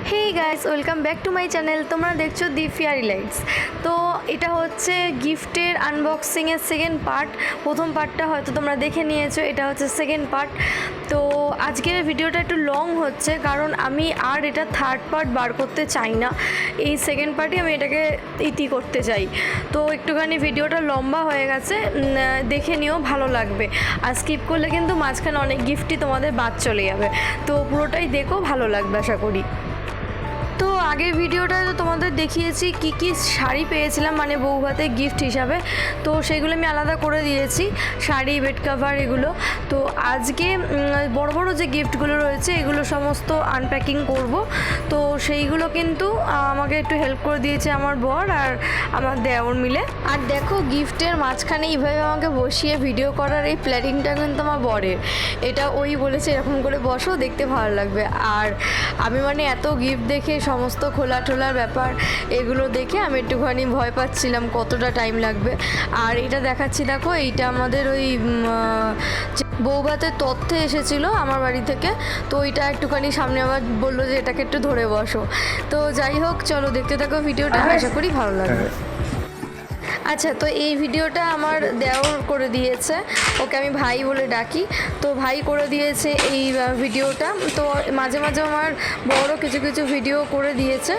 Hey guys, welcome back to my channel. তোমরা দেখছো দি fairy lights. তো এটা হচ্ছে গিফটের আনবক্সিংয়ের সেকেন্ড পার্ট। প্রথম পার্টটা হয়তো তোমরা দেখে নিয়েছো, এটা হচ্ছে সেকেন্ড পার্ট। তো আজকের ভিডিওটা একটু লং হচ্ছে কারণ আমি আর এটা থার্ড পার্ট বার করতে চাই না। এই সেকেন্ড পার্টই আমি এটাকে ইতি করতে চাই। তো একটুখানি ভিডিওটা লম্বা হয়ে গেছে, দেখে নিও, ভালো লাগবে। আর স্কিপ করলে কিন্তু মাঝখানে অনেক গিফটই তোমাদের বাদ চলে যাবে। তো পুরোটাই দেখো, ভালো লাগবে আশা করি। তো আগের ভিডিওটায় তো তোমাদের দেখিয়েছি কি কি শাড়ি পেয়েছিলাম, মানে বউ ভাতে গিফট হিসাবে। তো সেইগুলো আমি আলাদা করে দিয়েছি, শাড়ি, বেড কাভার, এগুলো। তো আজকে বড় বড় যে গিফটগুলো রয়েছে এগুলো সমস্ত আনপ্যাকিং করব। তো সেইগুলো কিন্তু আমাকে একটু হেল্প করে দিয়েছে আমার বর আর আমার দেওর মিলে। আর দেখো, গিফটের মাঝখানে এইভাবে আমাকে বসিয়ে ভিডিও করার এই প্ল্যানিংটা কিন্তু আমার বরের। এটা ওই বলেছে এরকম করে বসো, দেখতে ভালো লাগবে। আর আমি মানে এত গিফট দেখে, সমস্ত খোলা টোলার ব্যাপার এগুলো দেখে আমি একটুখানি ভয় পাচ্ছিলাম কতটা টাইম লাগবে। আর এটা দেখাচ্ছি, দেখো, এইটা আমাদের ওই বউভাতের তথ্যে এসেছিলো আমার বাড়ি থেকে। তো ওইটা একটুখানি সামনে আবার বললো যে এটাকে একটু ধরে বসো। তো যাই হোক, চলো দেখতে থাকো ভিডিওটা, আশা করি ভালো লাগবে। আচ্ছা, তো এই ভিডিওটা আমার দেওর করে দিয়েছে, ওকে আমি ভাই বলে ডাকি। তো ভাই করে দিয়েছে এই ভিডিওটা। তো মাঝে মাঝে আমার বড় কিছু কিছু ভিডিও করে দিয়েছে।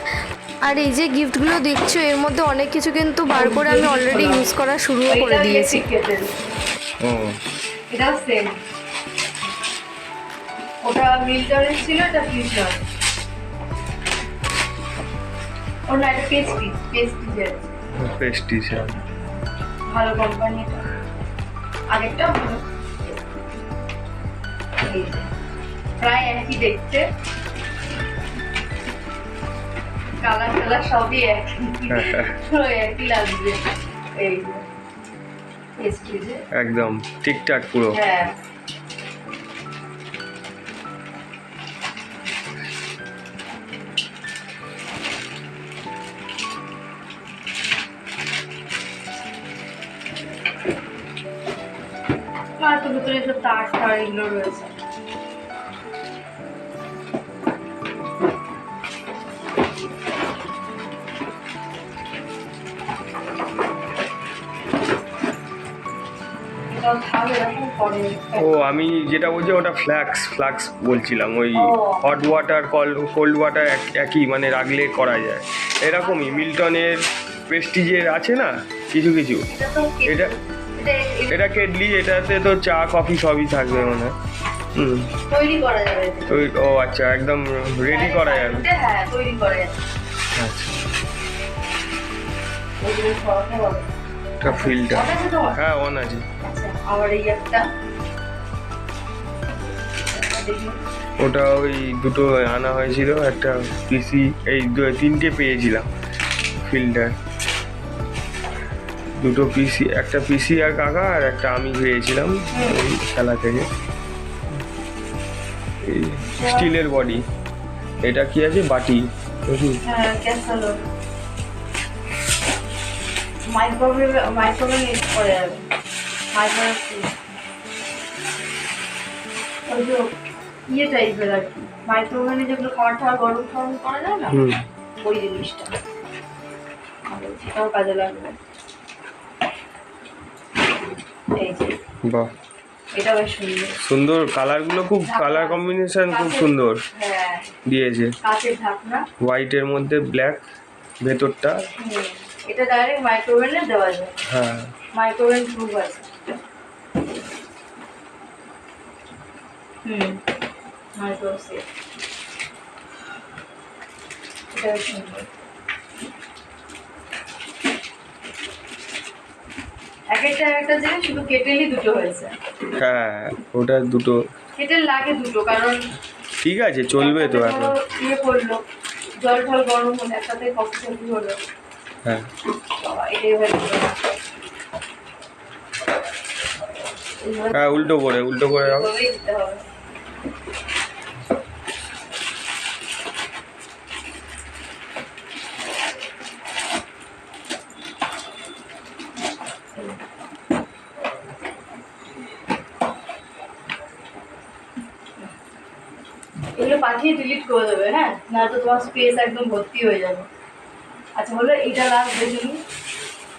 আর এই যে গিফটগুলো দেখছো, এর মধ্যে অনেক কিছু কিন্তু বার করে আমি অলরেডি ইউজ করা শুরুও করে দিয়েছি। এটাও সেম, ওটা মিল্টনের ছিল, এটা ফিউশন। ওর না, এটা পেস্টিজ ভালো কোম্পানি। আরেকটা ভালো, প্রায় একই দেখতে, কালার টালার সবই একই, পুরো একই লাগবে। এই পেস্টিজে একদম ঠিকঠাক পুরো। হ্যাঁ, আর তো ভিতরে সব তার এগুলো রয়েছে। ও, আমি যেটা বলছি ওটা ফ্লাক্স বলছিলাম। ওই হট ওয়াটার, কোল্ড ওয়াটার একই, মানে রাখলে করা যায়। এরকমই মিল্টনের, প্রেস্টিজের আছে না কিছু কিছু। এটা কেটলি, এটাতে তো চা কফি সবই থাকবে মনে হয়। তৈরি করা যাবে। ও আচ্ছা, একদম রেডি করা যাবে। হ্যাঁ, তৈরি করা যাবে। আচ্ছা, এটা ফিল্টার, হ্যাঁ অন আছে। আবার এই একটা, ওটা ওই দুটো আনা হয়েছিল, একটা পিসি, এই তিনটে পেয়েছিলাম ফিল্টার। দুটো পিসি, একটা পিসি আর কাকা, আর একটা আমি পেয়েছিলাম ওই খেলা থেকে। এই স্টিলের বডি। এটা কি আছে, বাটি। মাইক্রোওয়েভ ইউজ করে যাবে। মাইক্রোওয়েভ ওই যে ইয়ে টাইপের আর কি, মাইক্রোওয়েভে যেগুলো খাবার গরম করা যায় না, ওই জিনিসটা, সেটাও কাজে লাগবে। এই যে, বাহ, এটা বেশ সুন্দর কালারগুলো, খুব কালার কম্বিনেশন খুব সুন্দর দিয়েছে। কাঁচের ঢাকনা, হোয়াইটের মধ্যে ব্ল্যাক ভেতরটা। এটা ডাইরেক্ট মাইক্রোওয়েভে দেওয়া যায়। হ্যাঁ, মাইক্রোওয়েভ প্রুফ আছে। Microwave safe. এটা সুন্দর। একটা জিনিস, শুধু কেটেলই দুটো হয়েছে। হ্যাঁ, ওটা দুটো কেটেল লাগে দুটো, কারণ ঠিক আছে, চলবে তো এখন। ইয়ে করলো, জল গরম হলে একসাথে কফি টফি হলো। হ্যাঁ, এটাই হয়েছে। হ্যাঁ, উল্টো করে দাও। দিতে হবে। এগুলো পাঠিয়ে পাঠিয়ে ডিলিট করে দেবে, হ্যাঁ, না তো তোমার স্পেস একদম ভর্তি হয়ে যাবে। আচ্ছা বলো এটা লাস্ট দেখে নিই।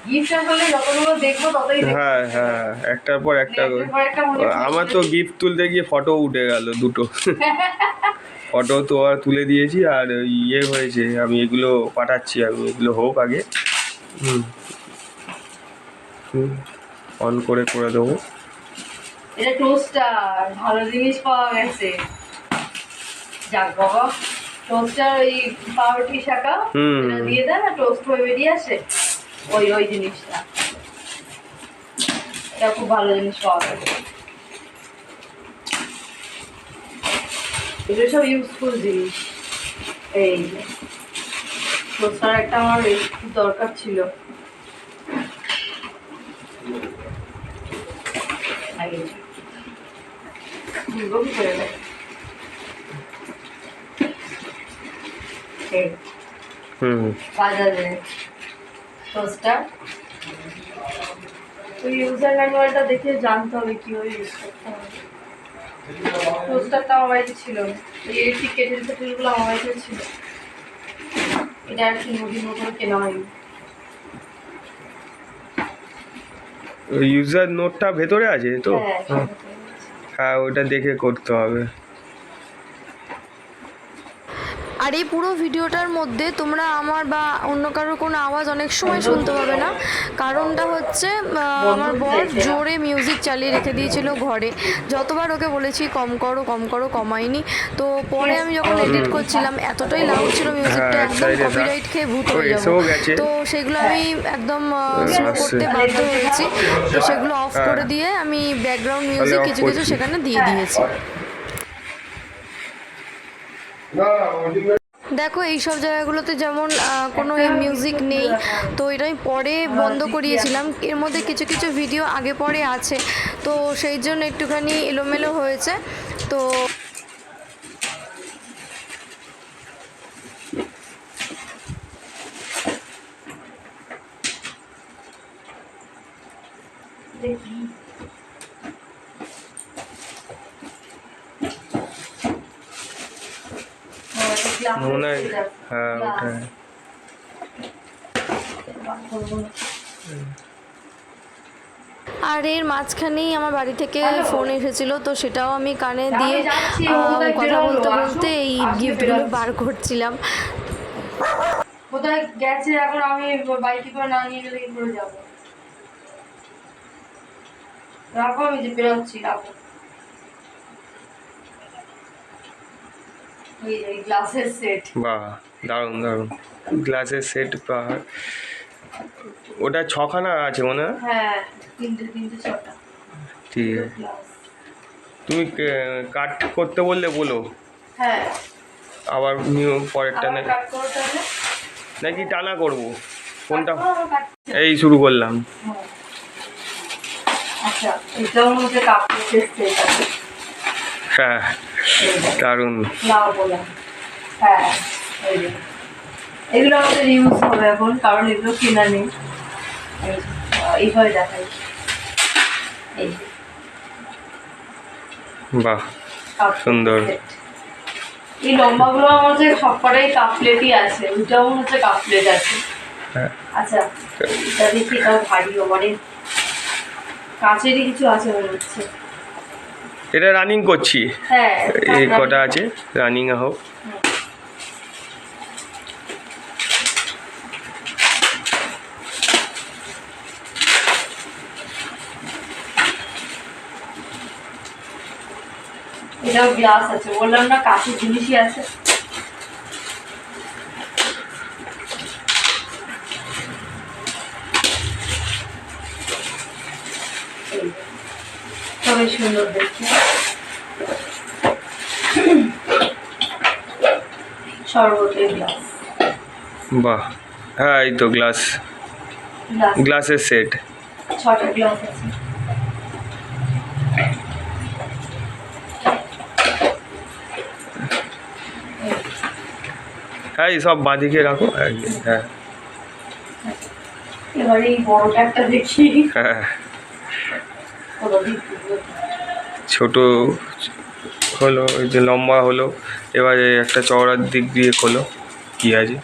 গিফট আসলে যতগুলো দেখবো ততই দেখবো। হ্যাঁ হ্যাঁ, একটার পর একটা করে। একটার পর একটা মনে পড়ছে। আমার তো গিফট তুলতে গিয়ে ফটো উঠে গেল দুটো। ফটো তো আর তুলে দিয়েছি, আর ইয়ে হয়েছে, আমি এগুলো পাঠাচ্ছি, আমি এগুলো হোক আগে। হুম হুম, অন করে দেবো। এটা টোস্টার, ভালো জিনিস পাওয়া গেছে। যাক বাবা, টোস্টার ওই পাউরুটি শাকা হুম। এটা দিয়ে দেয় না, টোস্ট হয়ে বেরিয়ে আসে, ওই জিনিসটা। এটা খুব ভালো জিনিস পাওয়া গেছে। এগুলো সব ইউজফুল জিনিস। এই যে টোস্টার একটা আমার খুব দরকার ছিল। ভুলবো কি করে দেয়? এই হুম বাজারে টোস্টার, ওই ইউজার ম্যানুয়ালটা দেখে জানতে হবে কীভাবে ইউজ করতে হবে। টোস্টারটা আমার বাড়িতে ছিল, ওই ইলেকট্রিক কেটেল ফেটেলগুলো আমার বাড়িতে ছিল। এটা আর কি নতুন নতুন কেনা হয়নি। ইউজার নোটটা ভেতরে আছে তো? হ্যাঁ, হ্যাঁ, ওটা দেখে করতে হবে। আর এই পুরো ভিডিওটার মধ্যে তোমরা আমার বা অন্য কারোর কোনো আওয়াজ অনেক সময় শুনতে পাবে না। কারণটা হচ্ছে আমার বর জোরে মিউজিক চালিয়ে রেখে দিয়েছিল ঘরে। যতবার ওকে বলেছি কম করো কম করো, কমাইনি। তো পরে আমি যখন এডিট করছিলাম এতটাই লাউড ছিল মিউজিকটা, একদম কপিরাইট খেয়ে ভূত হয়ে যাবো। তো সেগুলো আমি একদম স্লো করতে বাধ্য হয়েছি। তো সেগুলো অফ করে দিয়ে আমি ব্যাকগ্রাউন্ড মিউজিক কিছু কিছু সেখানে দিয়ে দিয়েছি। দেখো এই সব জায়গাগুলোতে যেমন কোনো মিউজিক নেই, তো এটা আমি পরে বন্ধ করিয়েছিলাম। এর মধ্যে কিছু কিছু ভিডিও আগে পরে আছে, তো সেই জন্য একটুখানি এলোমেলো হয়েছে। তো মনে হয়, হ্যাঁ ওটাই। আর এর মাঝখানেই আমার বাড়ি থেকে ফোন এসেছিলো, তো সেটাও আমি কানে দিয়ে কথা বলতে বলতে এই গিফটগুলো বার করছিলাম। কোথায় গেছে এখন, আমি বাইকে করে না নিয়ে গেলে কি করে যাবো? রাখো, আমি যে বেরোচ্ছি, রাখো। এই গ্লাসের সেট, বাহ, দারুণ দারুণ গ্লাসের সেট। ওটা 6খানা আছে মনে হয়। হ্যাঁ, তিনটে ছটা। ঠিক আছে, তুমি কাট করতে বললে বলো, হ্যাঁ, আবার নিউ পরেরটা আবার কাট করতে হবে নাকি টানা করব? কোনটা? কাট। এই শুরু করলাম। আচ্ছা, এটাও মধ্যে কাপড়ের সেট আছে। হ্যাঁ, দারুণ। নাও বললাম, হ্যাঁ, এই যে এগুলো আমাদের ইউজ হবে এখন, কারণ এগুলো কেনা নেই। এইভাবে দেখাই, এই বাহ, কাপ সুন্দর। সেট। এই লম্বাগুলো আমার যে সবকটাই কাপ প্লেটই আছে, ওইটাও মনে হচ্ছে কাপ প্লেট আছে। হ্যাঁ, আচ্ছা, এটা দেখি, এটাও ভারী, মানে কাঁচেরই কিছু আছে মনে হচ্ছে। এটা রানিং করছি, হ্যাঁ, এই কটা আছে রানিং হোক। এটাও গ্লাস আছে, বললাম না কাঁচের জিনিসই আছে। তবে সুন্দর দেখতে, শরবতের গ্লাস। বাহ, হ্যাঁ এই তো গ্লাস, গ্লাসের সেট। 6টা গ্লাস আছে। হ্যাঁ, এই সব বাঁদিকে রাখো। হ্যাঁ এবারে এই বড়টা একটা দেখি। হ্যাঁ, ছোট হলো, এই যে লম্বা হলো, এবারে একটা চওড়ার দিক দিয়ে খোলো, কী আছে।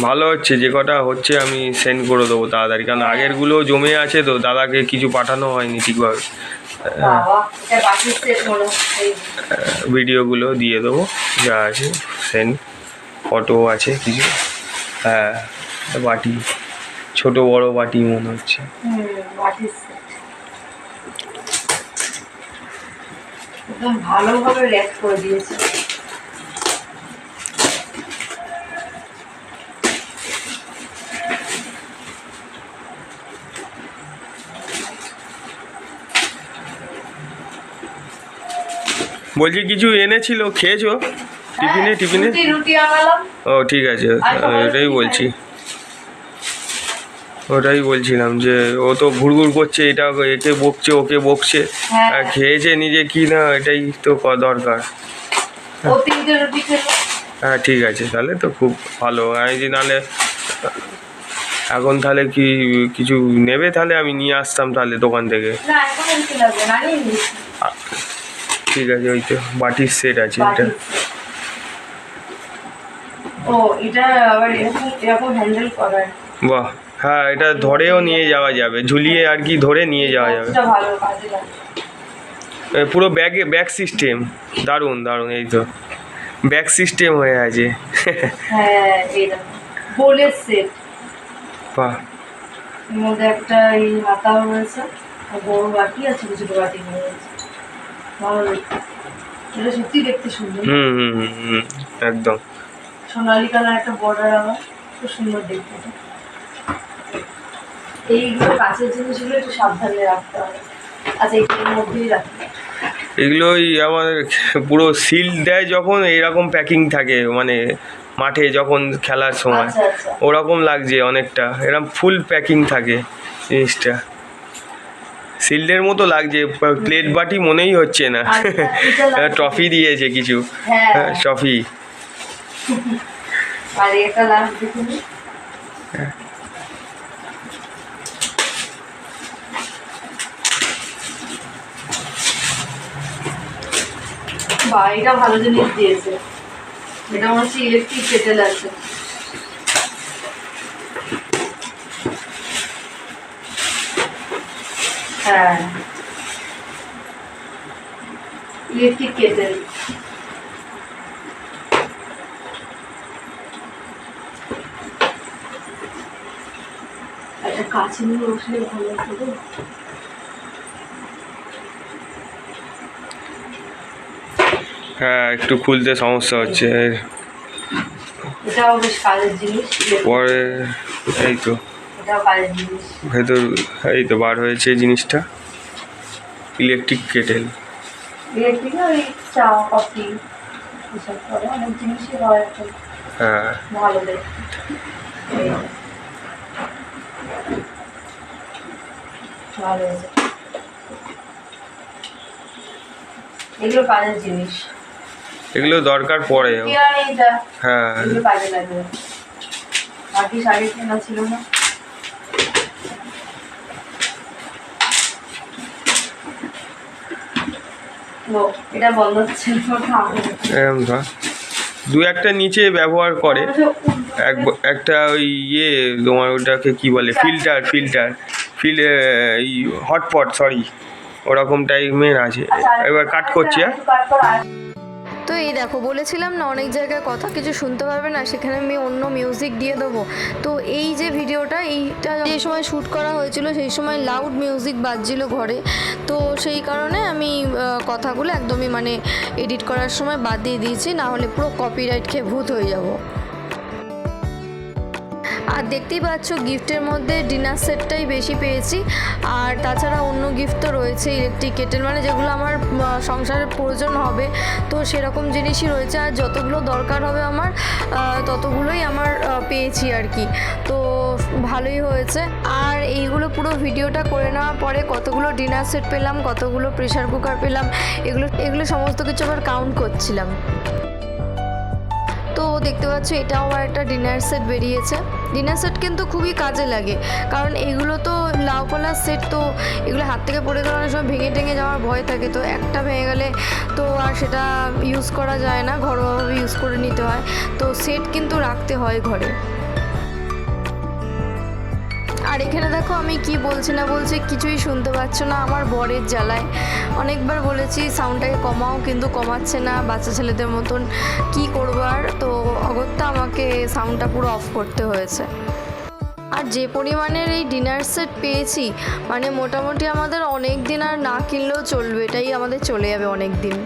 ভালো হচ্ছে, যে কটা হচ্ছে আমি সেন্ড করে দেবো তাড়াতাড়ি, কারণ আগেরগুলো জমে আছে তো, দাদাকে কিছু পাঠানো হয়নি ঠিকভাবে। বাবা এটা বাকি সেট হলো এই ভিডিওগুলো দিয়ে দেবো যা আছে, সেন্ড ফটো আছে কিছু। হ্যাঁ, বাটি, ছোট বড় বাটি মনে হচ্ছে। বাকি সেট একদম ভালোভাবে র্যাপ করে দিয়েছে। বলছি কিছু এনেছিল, খেয়েছো টিফিনে? টিফিনে রুটি আনালাম। ও ঠিক আছে, এটাই বলছি, ওটাই বলছিলাম যে ও তো ঘুরঘুর করছে, এটা একে বকছে ওকে বকছে, আর খেয়েছে নিজে কি না, এটাই তো দরকার। ও 3টে রুটি খেলো। হ্যাঁ ঠিক আছে, তাহলে তো খুব ভালো। আমি যে নাহলে এখন তাহলে কি কিছু নেবে, তাহলে আমি নিয়ে আসতাম তাহলে দোকান থেকে। না এখন কি লাগবে না নিয়ে ঠিক আছে, ওই তো বাটির সেট আছে এটা। ও এটা আবার এরকম হ্যান্ডেল করার। বাহ, হ্যাঁ এটা ধরেও নিয়ে যাওয়া যাবে, ঝুলিয়ে আর কি ধরে নিয়ে যাওয়া যাবে। এটা ভালো কাজে লাগে। পুরো ব্যাগ সিস্টেম, দারুণ দারুণ, এই তো ব্যাগ সিস্টেম হয়ে আছে। হ্যাঁ এটা বোলের সেট, বাহ, এর মধ্যে একটা এই হাতাও রয়েছে আর বড় বাটি আছে, ছোট বাটি রয়েছে। ভালো দেখতে, এটা সত্যি দেখতে সুন্দর। হুম হুম হুম হুম, একদম সোনালি কালার একটা বর্ডার, আমার খুব সুন্দর দেখতে। এইগুলো কাছের জিনিসগুলো একটু সাবধানে রাখতে হবে। আচ্ছা এইটার মধ্যেই রাখতে হবে। এগুলোই আমার পুরো সিল দেয় যখন এরকম প্যাকিং থাকে, মানে মাঠে যখন খেলার সময় আচ্ছা আচ্ছা ওরকম লাগছে অনেকটা, এরকম ফুল প্যাকিং থাকে জিনিসটা, সিল্ডের মতো লাগছে, প্লেট বাটি মনেই হচ্ছে না। আচ্ছা, এটা লাগছে। ট্রফি দিয়েছে কিছু, হ্যাঁ ট্রফি। আর এটা লাস্ট দেখুন। বা এটা ভালো জিনিস দিয়েছে, এটা মনে হচ্ছে ইলেকট্রিক কেটেল আছে। হ্যাঁ ইলেকট্রিক কেটেল। একটা কাছে নিয়ে বসলে ভালো হতো। হ্যাঁ একটু খুলতে সমস্যা হচ্ছে, এটাও বেশ কাজের জিনিস। পরে এই তো এটাও কাজের জিনিস। ভেতর এই তো বার হয়েছে জিনিসটা, ইলেকট্রিক কেটেল। ইলেকট্রিক ওই চা কফি এসব করে অনেক জিনিসই হয় এখন। হ্যাঁ ভালো দেখতে, ভালো হয়েছে। এগুলো কাজের জিনিস, এগুলো দরকার পড়ে। এইটা হ্যাঁ এগুলো কাজে লাগবে। বাকি শাড়ি কেনা ছিল না। ও এটা বন্ধ হচ্ছে এরকম ধর দু একটা নিচে ব্যবহার করে, একটা ওই ইয়ে তোমার ওটাকে কি বলে, ফিল্টার এই হটপট, সরি ওরকম টাইপের আছে। এবার কাট করছি। তো এই দেখো, বলেছিলাম না অনেক জায়গায় কথা কিছু শুনতে পারবে না, সেখানে আমি অন্য মিউজিক দিয়ে দেবো। তো এই যে ভিডিওটা, এইটা যে সময় শ্যুট করা হয়েছিল সেই সময় লাউড মিউজিক বাজছিল ঘরে, তো সেই কারণে আমি কথাগুলো একদমই মানে এডিট করার সময় বাদ দিয়ে দিয়েছি, না হলে পুরো কপিরাইট খেয়ে ভূত হয়ে যাব। আর দেখতেই পাচ্ছ গিফটের মধ্যে ডিনার সেটটাই বেশি পেয়েছি, আর তাছাড়া অন্য গিফট তো রয়েছে, ইলেকট্রিক কেটেল, মানে যেগুলো আমার সংসারের প্রয়োজন হবে তো সেরকম জিনিসই রয়েছে, আর যতগুলো দরকার হবে আমার ততগুলোই আমার পেয়েছি আর কি। তো ভালোই হয়েছে। আর এইগুলো পুরো ভিডিওটা করে নেওয়ার পরে কতগুলো ডিনার সেট পেলাম, কতগুলো প্রেশার কুকার পেলাম, এগুলো সমস্ত কিছু আবার কাউন্ট করছিলাম। তো দেখতে পাচ্ছ এটাও আর একটা ডিনার সেট বেরিয়েছে। ডিনার সেট কিন্তু খুবই কাজে লাগে, কারণ এগুলো তো লাউ পালার সেট, তো এগুলো হাত থেকে পড়ে গেলে অনেক সময় ভেঙে টেঙে যাওয়ার ভয় থাকে, তো একটা ভেঙে গেলে তো আর সেটা ইউজ করা যায় না, ঘরোয়াভাবে ইউজ করে নিতে হয়, তো সেট কিন্তু রাখতে হয় ঘরে। আর এখানে দেখো আমি কি বলছি না বলছি কিছুই শুনতে পাচ্ছ না, আমার বরের জ্বালায়। অনেকবার বলেছি সাউন্ডটাকে কমাও, কিন্তু কমাচ্ছে না, বাচ্চা ছেলেদের মতন কি করবো আর, তো অগত্যা আমাকে সাউন্ডটা পুরো অফ করতে হয়েছে। আর যে পরিমাণের এই ডিনার সেট পেয়েছি, মানে মোটামুটি আমাদের অনেক দিন আর না কিনলেও চলবে, এটাই আমাদের চলে যাবে অনেক দিন।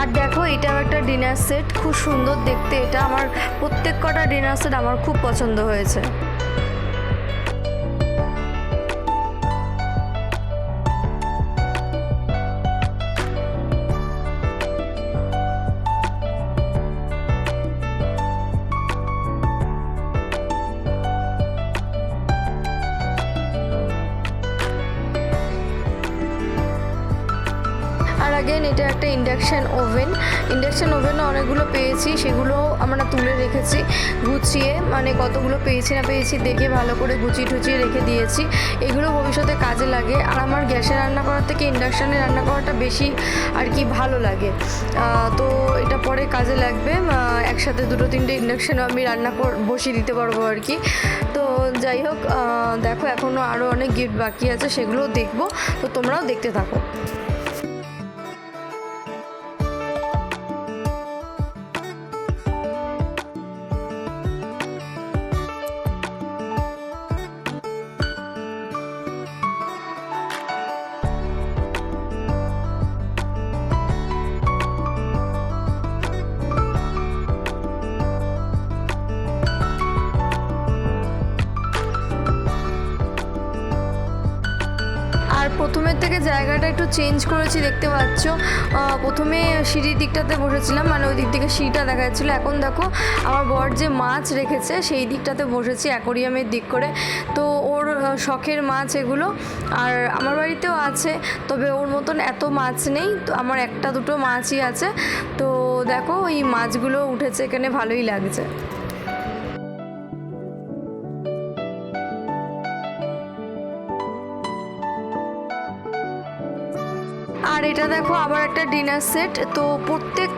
আর দেখো এটাও একটা ডিনার সেট, খুব সুন্দর দেখতে, এটা আমার প্রত্যেক কটা ডিনার সেট আমার খুব পছন্দ হয়েছে। আর আগেন এটা একটা ইন্ডাকশান ওভেনও অনেকগুলো পেয়েছি, সেগুলো আমরা তুলে রেখেছি গুছিয়ে, মানে কতগুলো পেয়েছি না পেয়েছি দেখে ভালো করে গুছিয়ে টুচিয়ে রেখে দিয়েছি, এগুলো ভবিষ্যতে কাজে লাগে। আর আমার গ্যাসে রান্না করার থেকে ইন্ডাকশানে রান্না করাটা বেশি আর কি ভালো লাগে, তো এটা পরে কাজে লাগবে, একসাথে দুটো তিনটে ইন্ডাকশানও আমি বসিয়ে দিতে পারবো আর কি। তো যাই হোক, দেখো এখনও আরও অনেক গিফট বাকি আছে, সেগুলোও দেখবো, তো তোমরাও দেখতে থাকো। জায়গাটা একটু চেঞ্জ করেছি দেখতে পাচ্ছ। প্রথমে সিঁড়ির দিকটাতে বসেছিলাম, মানে ওই দিক থেকে সিঁড়িটা দেখা যাচ্ছিলো। এখন দেখো আমার বর যে মাছ রেখেছে সেই দিকটাতে বসেছি, অ্যাকোরিয়ামের দিক করে। তো ওর শখের মাছ এগুলো, আর আমার বাড়িতেও আছে, তবে ওর মতন এত মাছ নেই, তো আমার একটা দুটো মাছই আছে। তো দেখো এই মাছগুলো উঠেছে এখানে, ভালোই লাগছে। আর এটা দেখো আবার একটা ডিনার সেট। তো প্রত্যেক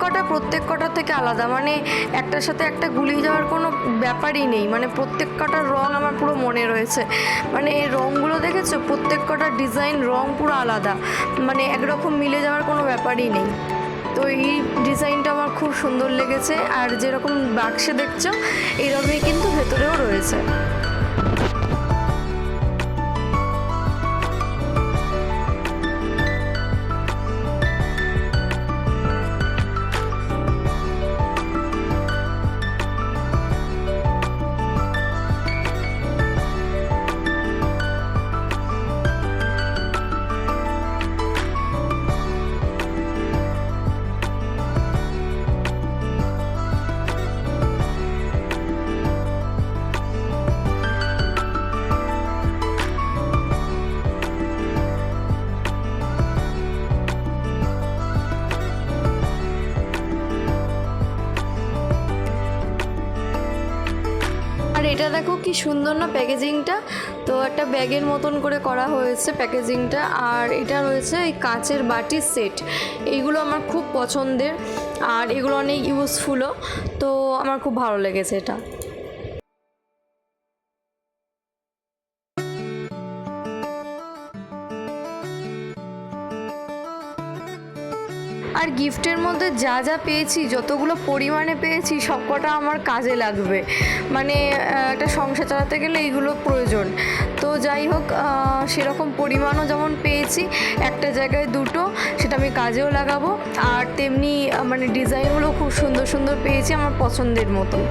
কটা থেকে আলাদা, মানে একটার সাথে একটা গুলিয়ে যাওয়ার কোনো ব্যাপারই নেই। মানে প্রত্যেক কটার রং আমার পুরো মনে রয়েছে, মানে এই রঙগুলো দেখেছো, প্রত্যেক কটার ডিজাইন রং পুরো আলাদা, মানে একরকম মিলে যাওয়ার কোনো ব্যাপারই নেই। তো এই ডিজাইনটা আমার খুব সুন্দর লেগেছে। আর যেরকম বাক্সে দেখছো এইরকমই কিন্তু ভেতরেও রয়েছে। আর এটা দেখো কি সুন্দর না প্যাকেজিংটা। তো একটা ব্যাগের মতন করে করা হয়েছে প্যাকেজিংটা। আর এটা রয়েছে এই কাঁচের বাটির সেট, এইগুলো আমার খুব পছন্দের, আর এগুলো অনেক ইউজফুলও। তো আমার খুব ভালো লেগেছে এটা। আর গিফটের মধ্যে যা যা পেয়েছি, যতগুলো পরিমাণে পেয়েছি, সবকটা আমার কাজে লাগবে। মানে একটা সংসার চালাতে গেলে এইগুলো প্রয়োজন। তো যাই হোক, সেরকম পরিমাণও যেমন পেয়েছি, একটা জায়গায় দুটো, সেটা আমি কাজেও লাগাবো। আর তেমনি মানে ডিজাইনগুলো খুব সুন্দর সুন্দর পেয়েছি আমার পছন্দের মতন।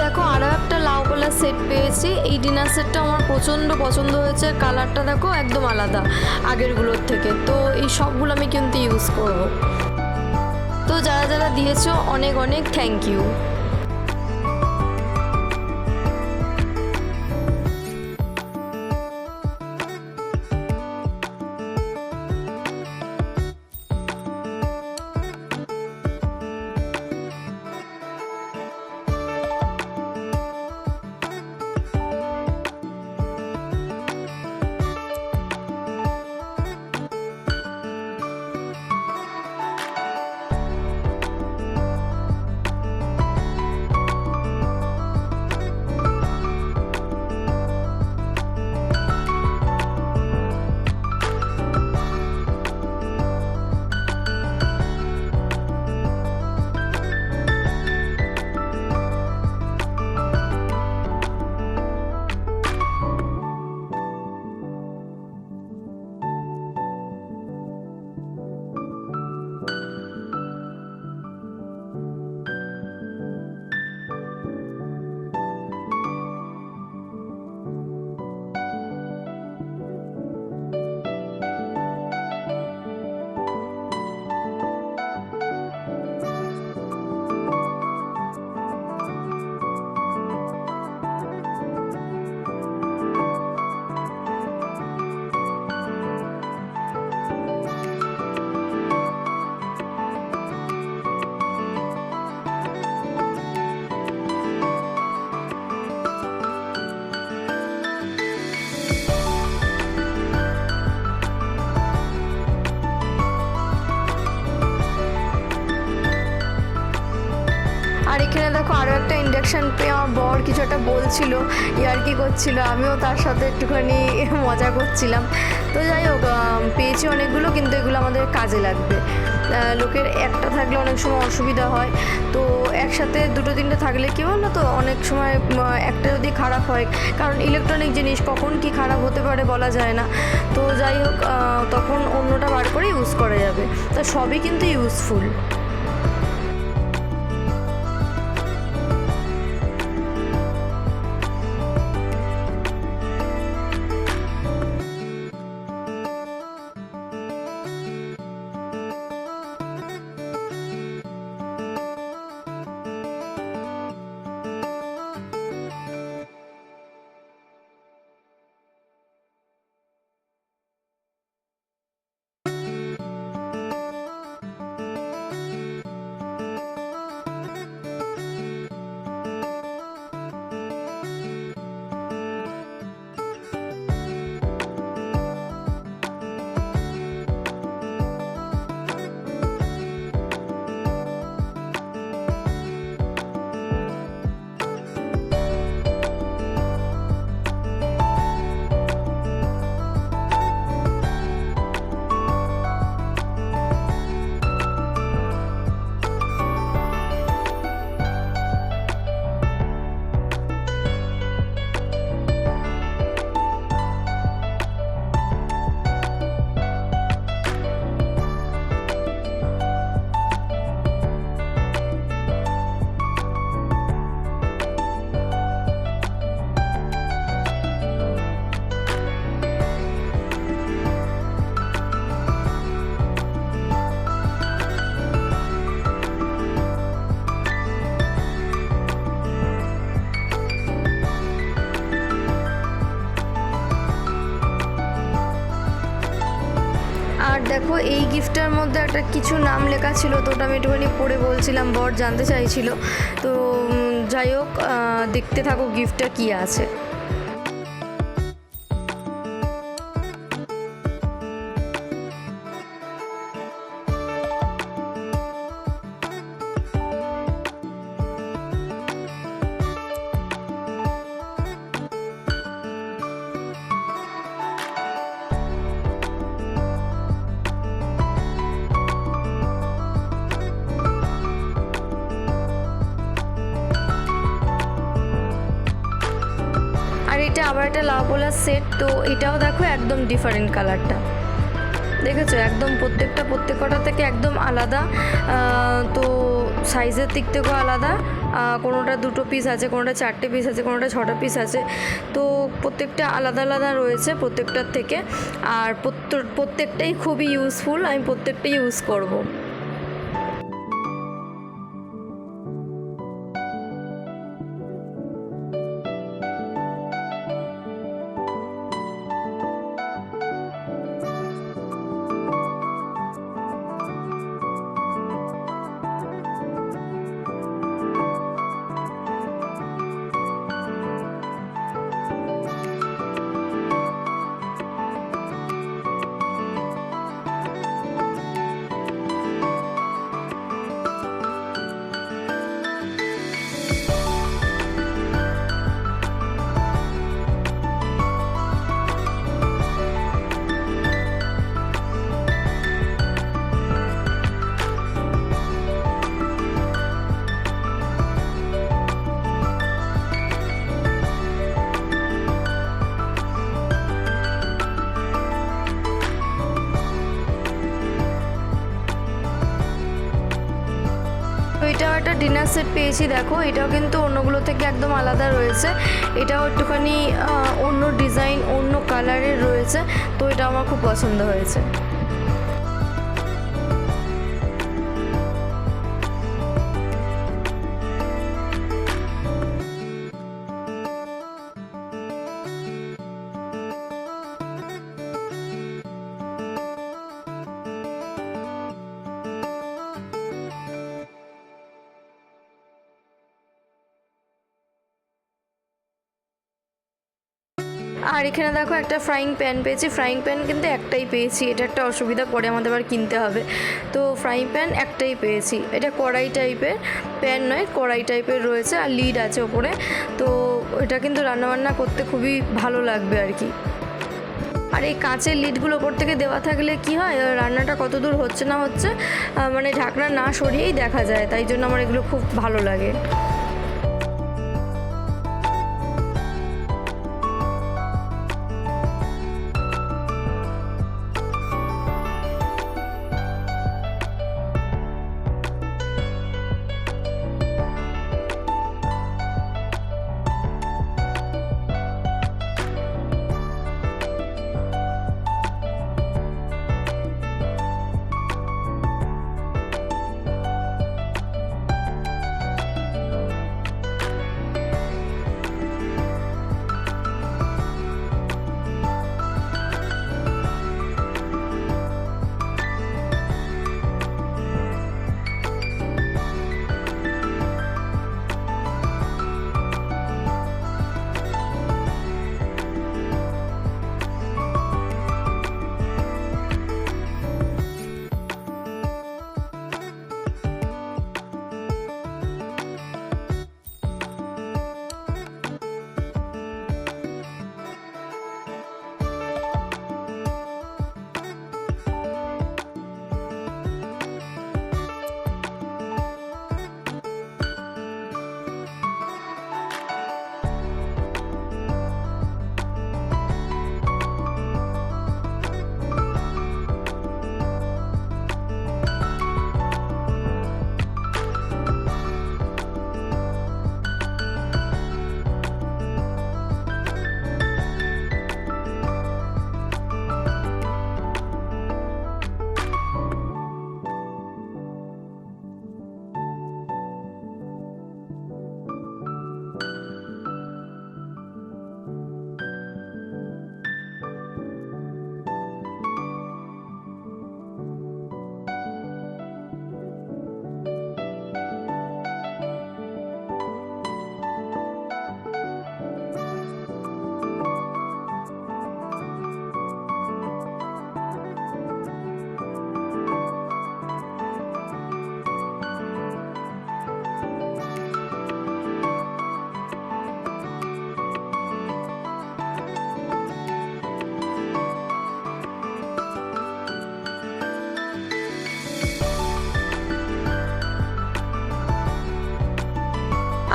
দেখো আরও একটা লাউ কলার সেট পেয়েছি। এই ডিনার সেটটা আমার প্রচণ্ড পছন্দ হয়েছে। কালারটা দেখো একদম আলাদা আগেরগুলোর থেকে। তো এই সবগুলো আমি কিন্তু ইউজ করব। তো যারা যারা দিয়েছো অনেক অনেক থ্যাংক ইউ। রিয়াকশান পেয়ে আমার বর কিছু একটা বলছিল, ইয়ার্কি করছিল, আমিও তার সাথে একটুখানি মজা করছিলাম। তো যাই হোক, পেয়েছি অনেকগুলো, কিন্তু এগুলো আমাদের কাজে লাগবে। লোকের একটা থাকলে অনেক সময় অসুবিধা হয়, তো একসাথে দুটো তিনটে থাকলে কী বলো তো, অনেক সময় একটা যদি খারাপ হয়, কারণ ইলেকট্রনিক জিনিস কখন কি খারাপ হতে পারে বলা যায় না। তো যাই হোক, তখন অন্যটা বার করে ইউজ করা যাবে। তো সবই কিন্তু ইউজফুল। আর দেখো, এই গিফটটার মধ্যে একটা কিছু নাম লেখা ছিল, তো ওটা আমি একটুখানি পড়ে বলছিলাম, বর জানতে চাইছিল। তো যাই হোক, দেখতে থাকো গিফটটা কী আছে। আর এটা আবার একটা লাভোলার সেট, তো এটাও দেখো একদম ডিফারেন্ট কালারটা, দেখেছো? একদম প্রত্যেক কটা থেকে একদম আলাদা। তো সাইজের দিক থেকেও আলাদা, কোনোটা 2 পিস আছে, কোনোটা 4টে পিস আছে, কোনোটা 6টা পিস আছে। তো প্রত্যেকটা আলাদা আলাদা রয়েছে প্রত্যেকটার থেকে, আর প্রত্যেকটাই খুবই ইউজফুল, আমি প্রত্যেকটাই ইউজ করব। এটাও একটা ডিনার সেট পেয়েছি, দেখো এটাও কিন্তু অন্যগুলো থেকে একদম আলাদা রয়েছে। এটাও একটুখানি অন্য ডিজাইন, অন্য কালারের রয়েছে, তো এটা আমার খুব পছন্দ হয়েছে। আর এখানে দেখো একটা ফ্রাইং প্যান পেয়েছি। ফ্রাইং প্যান কিন্তু একটাই পেয়েছি, এটা একটা অসুবিধা, পরে আমাদের আবার কিনতে হবে। তো ফ্রাইং প্যান একটাই পেয়েছি। এটা কড়াই টাইপের, প্যান নয় কড়াই টাইপের রয়েছে, আর লিড আছে ওপরে। তো এটা কিন্তু রান্নাবান্না করতে খুবই ভালো লাগবে আর কি। আর এই কাঁচের লিডগুলো ওপর থেকে দেওয়া থাকলে কি হয়, রান্নাটা কত দূর হচ্ছে না হচ্ছে মানে ঢাকনা না সরিয়েই দেখা যায়, তাই জন্য আমার এগুলো খুব ভালো লাগে।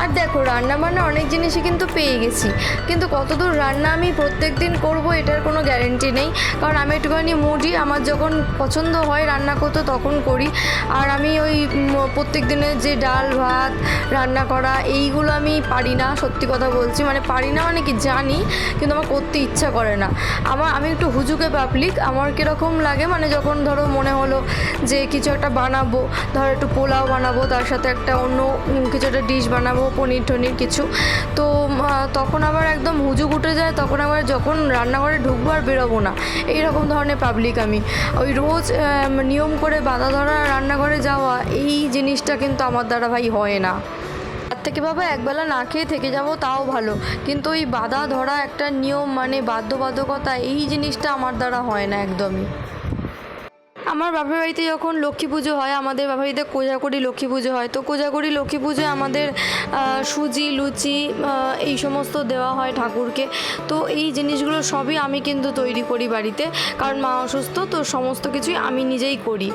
আর দেখো রান্না বান্না অনেক জিনিসই কিন্তু পেয়ে গেছি, কিন্তু কতদূর রান্না আমি প্রত্যেক দিন করবো এটার কোনো গ্যারেন্টি নেই। কারণ আমি একটুখানি মুডি, আমার যখন পছন্দ হয় রান্না করতে তখন করি। আর আমি ওই প্রত্যেক দিনের যে ডাল ভাত রান্না করা এইগুলো আমি পারি না, সত্যি কথা বলছি। মানে পারি না মানে কি, জানি, কিন্তু আমার করতে ইচ্ছা করে না। আমি একটু হুজুকে পাবলিক। আমার কীরকম লাগে, মানে যখন ধরো মনে হলো যে কিছু একটা বানাবো, ধরো একটু পোলাও বানাবো, তার সাথে একটা অন্য কিছু একটা ডিশ বানাবো, পনির টনির কিছু, তো তখন আবার একদম হুজুক উঠে যায়। তখন আবার যখন রান্নাঘরে ঢুকবো আর বেরোবো না, এইরকম ধরনের পাবলিক আমি। ওই রোজ নিয়ম করে বাধা ধরা রান্নাঘরে যাওয়া, এই জিনিসটা কিন্তু আমার দ্বারা ভাই হয় না। তার থেকে বাবা একবেলা না খেয়ে থেকে যাবো তাও ভালো, কিন্তু ওই বাধা ধরা একটা নিয়ম, মানে বাধ্যবাধকতা, এই জিনিসটা আমার দ্বারা হয় না একদমই। আমার বাপের বাড়িতে যখন লক্ষ্মী পুজো হয়, আমাদের বাপের বাড়িতে কোজাগরি লক্ষ্মী পুজো হয়, তো কোজাগরি লক্ষ্মী পুজোয় আমাদের সুজি লুচি এই সমস্ত দেওয়া হয় ঠাকুরকে। তো এই জিনিসগুলো সবই আমি কিন্তু তৈরি করি বাড়িতে, কারণ মা অসুস্থ, তো সমস্ত কিছুই আমি নিজেই করি।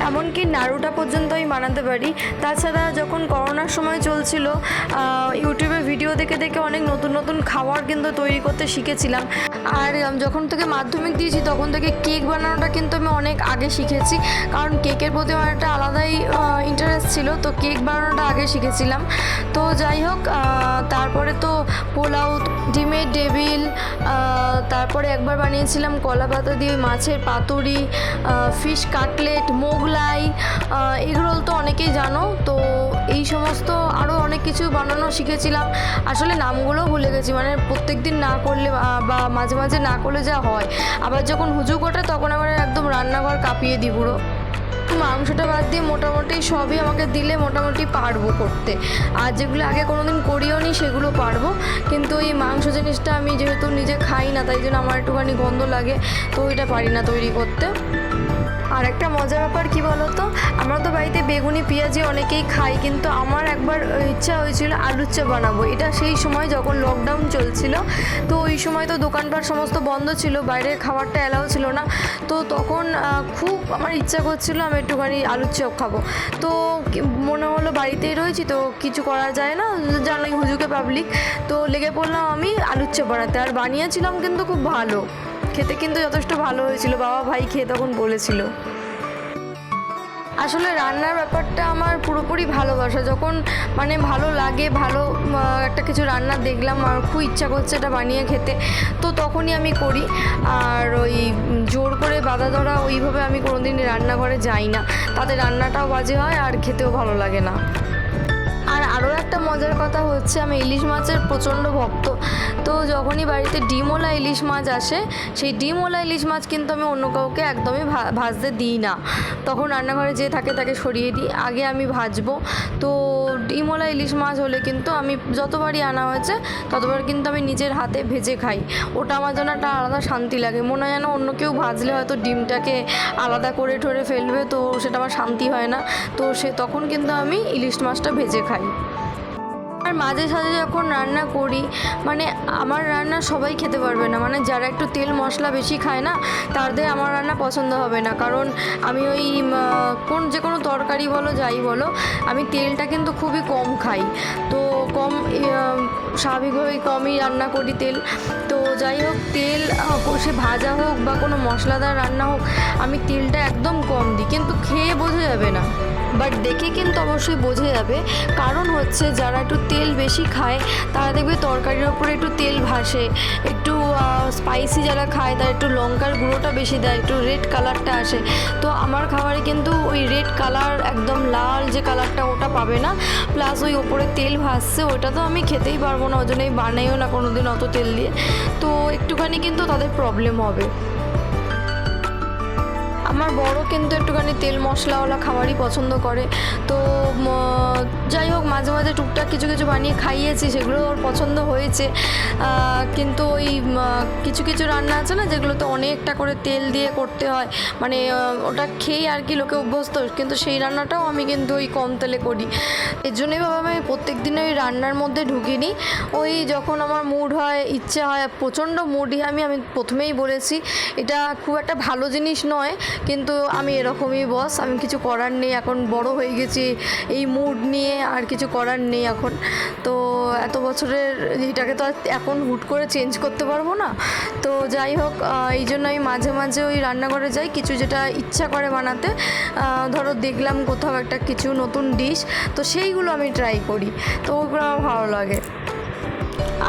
এমনকি নাড়ুটা পর্যন্ত আমি বানাতে পারি। তাছাড়া যখন করোনার সময় চলছিল, ইউটিউবে ভিডিও দেখে দেখে অনেক নতুন নতুন খাবার কিন্তু তৈরি করতে শিখেছিলাম। আর যখন থেকে মাধ্যমিক দিয়েছি তখন থেকে কেক বানানোটা কিন্তু আমি অনেক আগে শিখেছি, কারণ কেকের প্রতি আমার একটা আলাদাই ইন্টারেস্ট ছিল, তো কেক বানানোটা আগে শিখেছিলাম। তো যাই হোক, তারপরে তো পোলাও, ডিমের ডেভিল, তারপরে একবার বানিয়েছিলাম কলা পাতা দিয়ে মাছের পাতুরি, ফিশ কাটলেট, মোগলাই, এগরোল তো অনেকেই জানো। তো এই সমস্ত আরও অনেক কিছু বানানো শিখেছিলাম। আসলে নামগুলোও ভুলে গেছি, মানে প্রত্যেক দিন না করলে বা মাঝে মাঝে না করলে যা হয়, আবার যখন হুজুক ওঠে তখন আবার একদম রান্নাঘর কাঁপিয়ে দিই পুরো। মাংসটা বাদ দিয়ে মোটামুটি সবই আমাকে দিলে মোটামুটি পারবো করতে। আর যেগুলো আগে কোনোদিন করিও নি সেগুলো পারবো, কিন্তু এই মাংস জিনিসটা আমি যেহেতু নিজে খাই না তাই জন্য আমার একটুখানি গন্ধ লাগে, তো ওইটা পারি না তৈরি করতে। আর একটা মজার ব্যাপার কী বলো তো, আমরা তো বাড়িতে বেগুনি পেঁয়াজি অনেকেই খাই, কিন্তু আমার একবার ইচ্ছা হয়েছিল আলুর চপ বানাবো। এটা সেই সময় যখন লকডাউন চলছিল, তো ওই সময় তো দোকানপাট সমস্ত বন্ধ ছিল, বাইরের খাবারটা অ্যালাউ ছিল না। তো তখন খুব আমার ইচ্ছা করছিল আমি একটুখানি আলুর চপ খাবো। তো মনে হলো বাড়িতেই রয়েছি তো কিছু করা যায় না, জানোই হুজুকে পাবলিক, তো লেগে পড়লাম আমি আলুর চপ বানাতে। আর বানিয়েছিলাম কিন্তু খুব ভালো, খেতে কিন্তু যথেষ্ট ভালো হয়েছিল। বাবা ভাই খেয়ে তখন বলেছিল। আসলে রান্নার ব্যাপারটা আমার পুরোপুরি ভালোবাসা। যখন মানে ভালো লাগে, ভালো একটা কিছু রান্না দেখলাম আর খুব ইচ্ছা করছে এটা বানিয়ে খেতে, তো তখনই আমি করি। আর ওই জোর করে বাধা ধরা ওইভাবে আমি কোনোদিন রান্নাঘরে যাই না, তাতে রান্নাটাও বাজে হয় আর খেতেও ভালো লাগে না। আর আরও একটা মজার কথা হচ্ছে, আমি ইলিশ মাছের প্রচণ্ড ভক্ত। তো যখনই বাড়িতে ডিমওয়ালা ইলিশ মাছ আসে, সেই ডিমওয়ালা ইলিশ মাছ কিন্তু আমি অন্য কাউকে একদমই ভাজতে দিই না। তখন রান্নাঘরে যে থাকে তাকে সরিয়ে দিই, আগে আমি ভাজবো। তো ডিমওয়ালা ইলিশ মাছ হলে কিন্তু আমি যতবারই আনা হয়েছে ততবার কিন্তু আমি নিজের হাতে ভেজে খাই। ওটা আমার জন্য একটা আলাদা শান্তি লাগে। মনে হয় যেন অন্য কেউ ভাজলে হয়তো ডিমটাকে আলাদা করে ঠরে ফেলবে, তো সেটা আমার শান্তি হয় না। তো তখন কিন্তু আমি ইলিশ মাছটা ভেজে খাই। আর মাঝে সাঝে যখন রান্না করি, মানে আমার রান্না সবাই খেতে পারবে না, মানে যারা একটু তেল মশলা বেশি খায় না তাদের আমার রান্না পছন্দ হবে না। কারণ আমি ওই যে কোনো তরকারি বলো যাই বলো, আমি তেলটা কিন্তু খুবই কম খাই। তো কম স্বাভাবিকভাবেই কমই রান্না করি তেল। তো যাই হোক, তেল সে ভাজা হোক বা কোনো মশলাদার রান্না হোক, আমি তেলটা একদম কম দিই, কিন্তু খেয়ে বোঝা যাবে না, বাট দেখে কিন্তু অবশ্যই বোঝা যাবে। কারণ হচ্ছে যারা একটু তেল বেশি খায় তারা দেখবে তরকারির ওপরে একটু তেল ভাসে, একটু স্পাইসি যারা খায় তারা একটু লঙ্কার গুঁড়োটা বেশি দেয়, একটু রেড কালারটা আসে। তো আমার খাবারে কিন্তু ওই রেড কালার, একদম লাল যে কালারটা ওটা পাবে না, প্লাস ওই ওপরে তেল ভাসছে, ওটা তো আমি খেতেই পারবো না, ওই জন্যই বানাইও না কোনো দিন অত তেল দিয়ে। তো একটুখানি কিন্তু তাদের প্রবলেম হবে। আমার বড় কিন্তু একটুখানি তেল মশলাওয়ালা খাবারই পছন্দ করে। তো যাই হোক, মাঝে মাঝে টুকটাক কিছু কিছু বানিয়ে খাইয়েছি, সেগুলো ওর পছন্দ হয়েছে। কিন্তু ওই কিছু কিছু রান্না আছে না যেগুলোতে অনেকটা করে তেল দিয়ে করতে হয়, মানে ওটা খেয়েই আর কি লোকে অভ্যস্ত, কিন্তু সেই রান্নাটাও আমি কিন্তু ওই কম তেলে করি। এর জন্যই ভাবে আমি প্রত্যেক দিন ওই রান্নার মধ্যে ঢুকিনি। ওই যখন আমার মুড হয়, ইচ্ছে হয়, প্রচণ্ড মুডই আমি প্রথমেই বলেছি এটা খুব একটা ভালো জিনিস নয়, কিন্তু আমি এরকমই বস, আমি কিছু করার নেই, এখন বড় হয়ে গেছি, এই মুড নিয়ে আর কিছু করার নেই এখন। তো এত বছরের এটাকে তো আর এখন হুট করে চেঞ্জ করতে পারবো না। তো যাই হোক, এই জন্য আমি মাঝে মাঝে ওই রান্নাঘরে যাই, কিছু যেটা ইচ্ছা করে বানাতে। ধরো দেখলাম কোথাও একটা কিছু নতুন ডিশ, তো সেইগুলো আমি ট্রাই করি, তো ওগুলো আমার ভালো লাগে।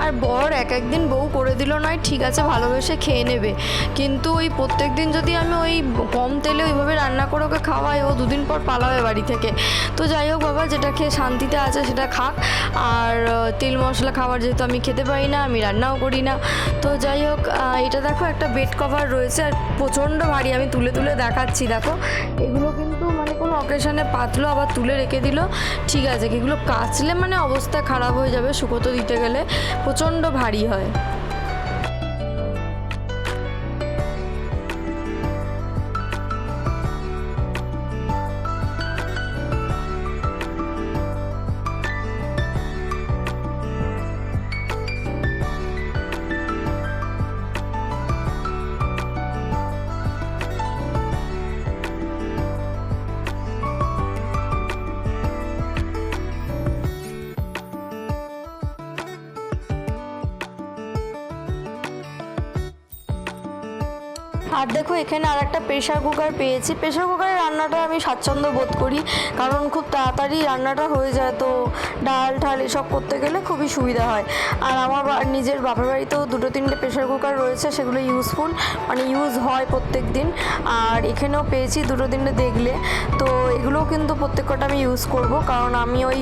আর বর এক একদিন বউ করে দিল নয় ঠিক আছে, ভালোবেসে খেয়ে নেবে, কিন্তু ওই প্রত্যেক দিন যদি আমি ওই কম তেলে ওইভাবে রান্না করে ওকে খাওয়াই, ও দুদিন পর পালাবে বাড়ি থেকে। তো যাই হোক বাবা, যেটা খেয়ে শান্তিতে আছে সেটা খাক। আর তেল মশলা খাবার যেহেতু আমি খেতে পারি না, আমি রান্নাও করি না। তো যাই হোক, এটা দেখো একটা বেড কভার রয়েছে আর প্রচণ্ড ভারী, আমি তুলে তুলে দেখাচ্ছি। দেখো এগুলো কিন্তু মানে কোনো অকেশনে পাতলো আবার তুলে রেখে দিল, ঠিক আছে, এগুলো কাচলে মানে অবস্থা খারাপ হয়ে যাবে, শুকোতে দিতে গেলে প্রচণ্ড ভারী হয়। আর দেখো এখানে আর একটা প্রেশার কুকার পেয়েছি। প্রেশার কুকারের রান্নাটা আমি স্বাচ্ছন্দ্য বোধ করি, কারণ খুব তাড়াতাড়ি রান্নাটা হয়ে যায়, তো ডাল ঠাল এসব করতে গেলে খুবই সুবিধা হয়। আর আমার নিজের বাপের বাড়িতেও 2-3টে প্রেশার কুকার রয়েছে, সেগুলো ইউজফুল, মানে ইউজ হয় প্রত্যেক দিন। আর এখানেও পেয়েছি 2-3টে দেখলে, তো এগুলোও কিন্তু প্রত্যেকটা আমি ইউজ করব, কারণ আমি ওই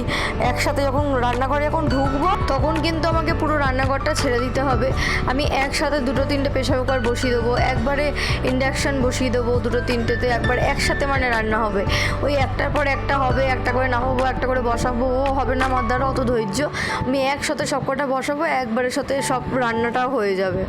একসাথে যখন রান্নাঘরে যখন ঢুকবো তখন কিন্তু আমাকে পুরো রান্নাঘরটা ছেড়ে দিতে হবে। আমি একসাথে 2-3টে প্রেশার কুকার বসিয়ে দেবো, একবারে ইন্ডাকশান বসিয়ে দেবো 2-3টেতে, একবার একসাথে মানে রান্না হবে। ওই একটার পর একটা হবে, একটা করে নামাবো, একটা করে বসাবো, ও হবে না আমার দ্বারা অত ধৈর্য। আমি একসাথে সব কটা বসাবো, একবারের সাথে সব রান্নাটাও হয়ে যাবে।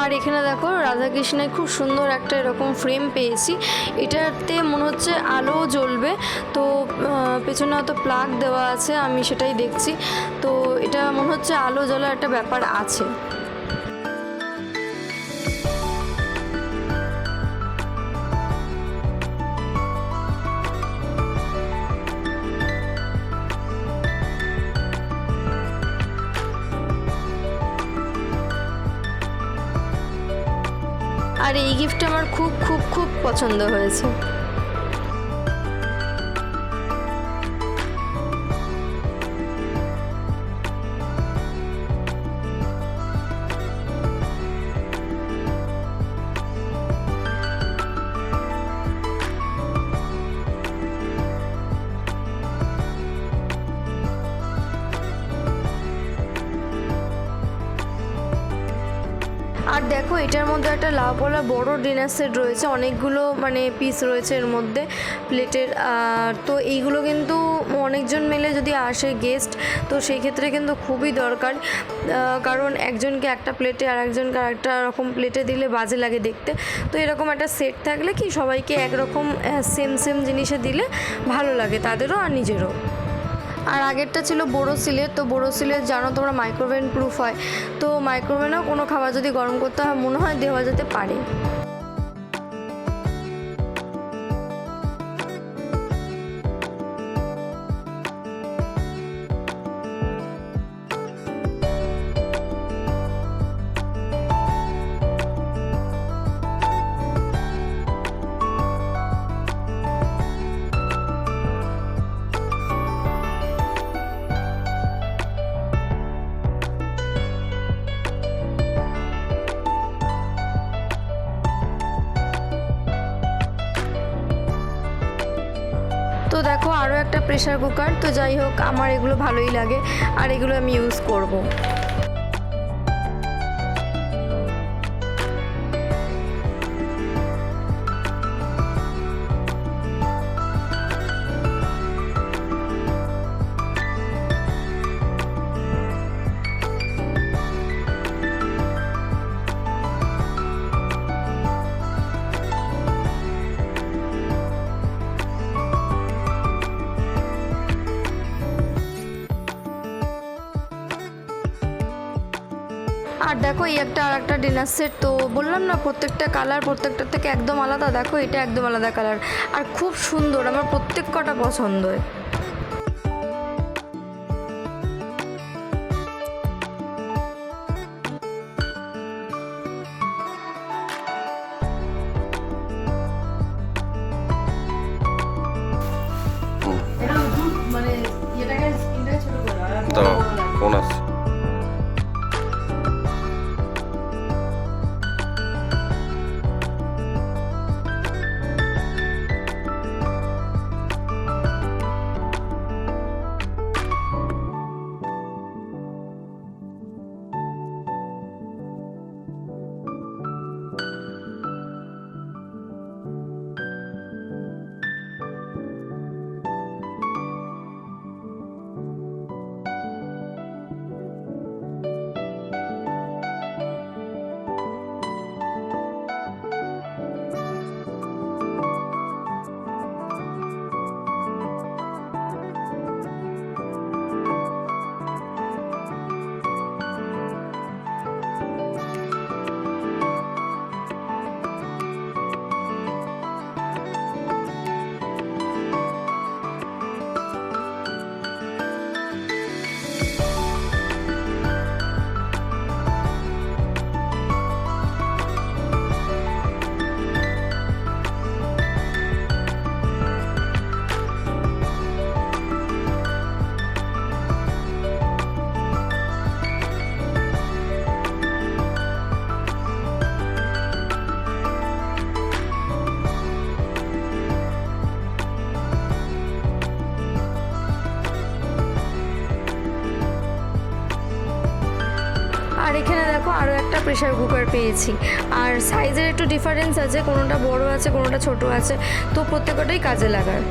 আর এখানে দেখো রাধাকৃষ্ণের খুব সুন্দর একটা এরকম ফ্রেম পেয়েছি। এটাতে মনে হচ্ছে আলো জ্বলবে, তো পেছনে হয়তো প্লাগ দেওয়া আছে, আমি সেটাই দেখছি। তো এটা মনে হচ্ছে আলো জ্বলার একটা ব্যাপার আছে। আর এই গিফটটা আমার খুব খুব খুব পছন্দ হয়েছে। আর দেখো এটার মধ্যে একটা লাউপলা বড় ডিনার সেট রয়েছে, অনেকগুলো মানে পিস রয়েছে এর মধ্যে প্লেটের। তো এইগুলো কিন্তু অনেকজন মিলে যদি আসে গেস্ট, তো সেই ক্ষেত্রে কিন্তু খুবই দরকার, কারণ একজনকে একটা প্লেটে আর একজনকে আরেকটা রকম প্লেটে দিলে বাজে লাগে দেখতে। তো এরকম একটা সেট থাকলে কি সবাইকে একরকম সেম সেম জিনিসে দিলে ভালো লাগে তাদেরও আর নিজেরও। আর আগেরটা ছিল বোরোসিলের, তো বোরোসিলের জানো তোমরা মাইক্রোওভেন প্রুফ হয়, তো মাইক্রোওভেনেও কোনো খাবার যদি গরম করতে হয় মনে হয় দেওয়া যেতে পারে। তো দেখো আরও একটা প্রেসার কুকার, তো যাই হোক আমার এগুলো ভালোই লাগে আর এগুলো আমি ইউজ করব। আর দেখো এই একটা আর একটা ডিনার সেট, তো বললাম না প্রত্যেকটা কালার প্রত্যেকটার থেকে একদম আলাদা। দেখো এটা একদম আলাদা কালার আর খুব সুন্দর, আমার প্রত্যেক কটা পছন্দ। তো ফোন আছে। আর এখানে দেখো আরও একটা প্রেশার কুকার পেয়েছি, আর সাইজের একটু ডিফারেন্স আছে, কোনোটা বড় আছে কোনোটা ছোট আছে, তো প্রত্যেকটাই কাজে লাগার।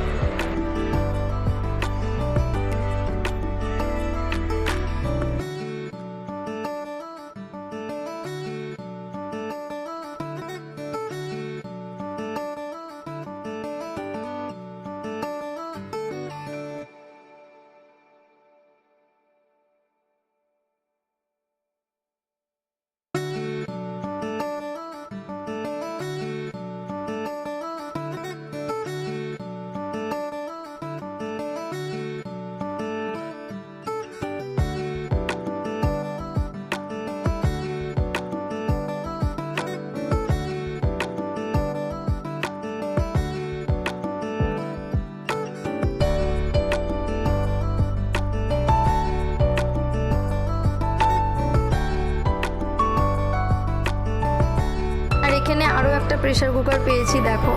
এখানে আরও একটা প্রেশার কুকার পেয়েছি দেখো।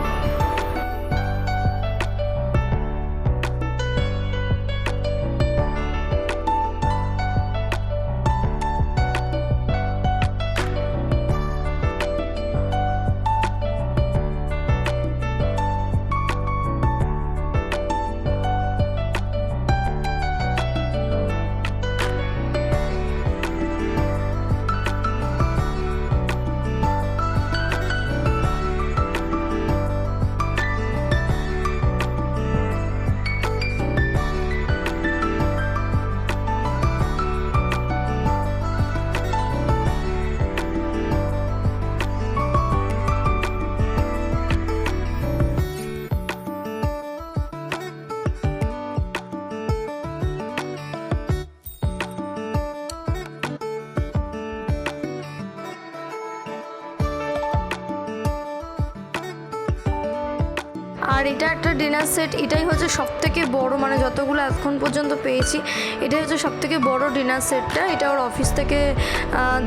আর এটা একটা ডিনার সেট, এটাই হচ্ছে সবথেকে বড়, মানে যতগুলো এখন পর্যন্ত পেয়েছি এটাই হচ্ছে সবথেকে বড় ডিনার সেটটা। এটা ওর অফিস থেকে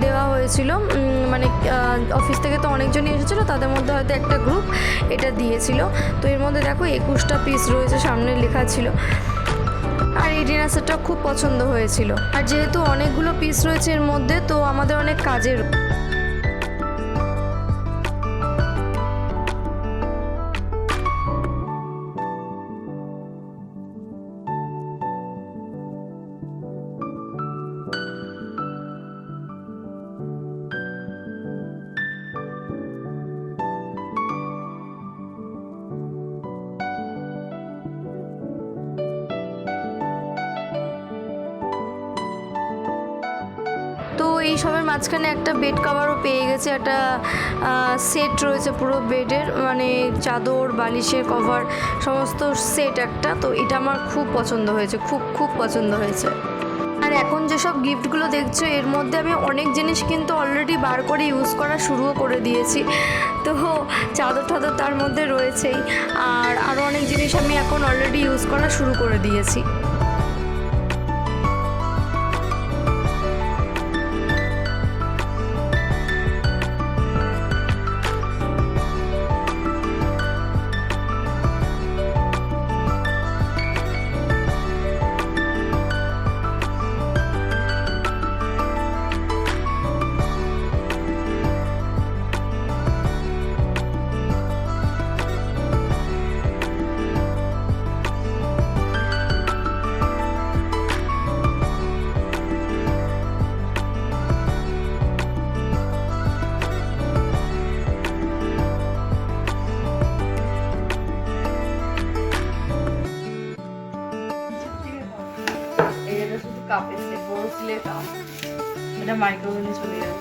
দেওয়া হয়েছিল, মানে অফিস থেকে তো অনেকজনই এসেছিলো, তাদের মধ্যে হয়তো একটা গ্রুপ এটা দিয়েছিল। তো এর মধ্যে দেখো 21টা পিস রয়েছে, সামনে লেখা ছিল। আর এই ডিনার সেটটা খুব পছন্দ হয়েছিল, আর যেহেতু অনেকগুলো পিস রয়েছে এর মধ্যে, তো আমাদের অনেক কাজের। তো এই সবের মাঝখানে একটা বেড কভারও পেয়ে গেছে, একটা সেট রয়েছে পুরো বেডের, মানে চাদর বালিশের কভার সমস্ত সেট একটা। তো এটা আমার খুব পছন্দ হয়েছে, খুব খুব পছন্দ হয়েছে। আর এখন যেসব গিফটগুলো দেখছো এর মধ্যে আমি অনেক জিনিস কিন্তু অলরেডি বার করে ইউজ করা শুরুও করে দিয়েছি। তো চাদর টাদর তার মধ্যে রয়েছেই, আর আরও অনেক জিনিস আমি এখন অলরেডি ইউজ করা শুরু করে দিয়েছি। কাপের সেট, বড় স্টিলের কাপ, এটা মাইক্রোওভেনে চলে যাবে।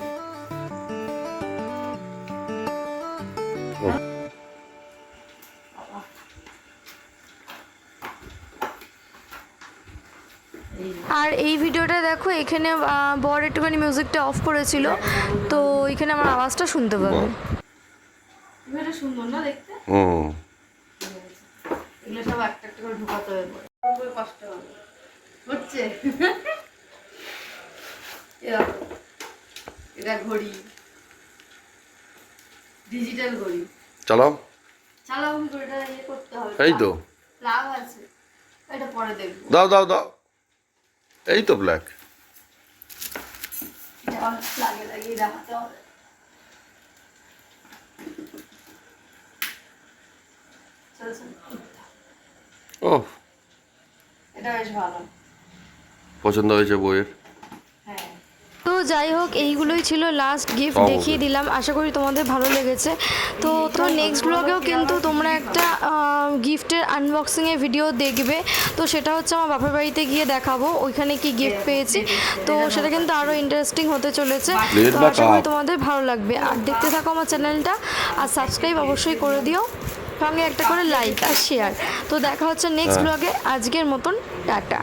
আর এই ভিডিওটা দেখো, এখানে বর একটুখানি মিউজিকটা অফ করেছিল, তো এখানে আমার আওয়াজটা শুনতে পাবে। এটা সুন্দর না দেখতে? এগুলো সব একটা একটা করে ঢুকাতে হবে, খুবই কষ্ট হবে হচ্ছে। এটা ঘড়ি, ডিজিটাল ঘড়ি। চালাও চালাও ঘড়িটা ইয়ে করতে হবে, এই তো প্লাগ আছে, এটা পরে দেখবো। দাও দাও দাও, এই তো ব্ল্যাক। এটা আবার লাগিয়ে দেখাতে হবে। চল, চল। ও এটা বেশ ভালো। পছন্দ হয়েছে বইয়ের। হ্যাঁ, তো যাই হোক এইগুলোই ছিল লাস্ট গিফট সব দেখিয়ে হবে। দিলাম, আশা করি তোমাদের ভালো লেগেছে। তো নেক্সট ব্লগেও কিন্তু তোমরা একটা গিফটের আনবক্সিংয়ের ভিডিও দেখবে। তো সেটা হচ্ছে আমার বাপের বাড়িতে গিয়ে দেখাবো ওইখানে কি গিফট পেয়েছি। তো সেটা কিন্তু আরও ইন্টারেস্টিং হতে চলেছে। প্লেট তো বা আশা করি কাপ? তোমাদের ভালো লাগবে। আর দেখতে থাকো আমার চ্যানেলটা, আর সাবস্ক্রাইব অবশ্যই করে দিও, সঙ্গে একটা করে লাইক আর শেয়ার। তো দেখা হচ্ছে নেক্সট ব্লগে, আজকের মতন টাটা।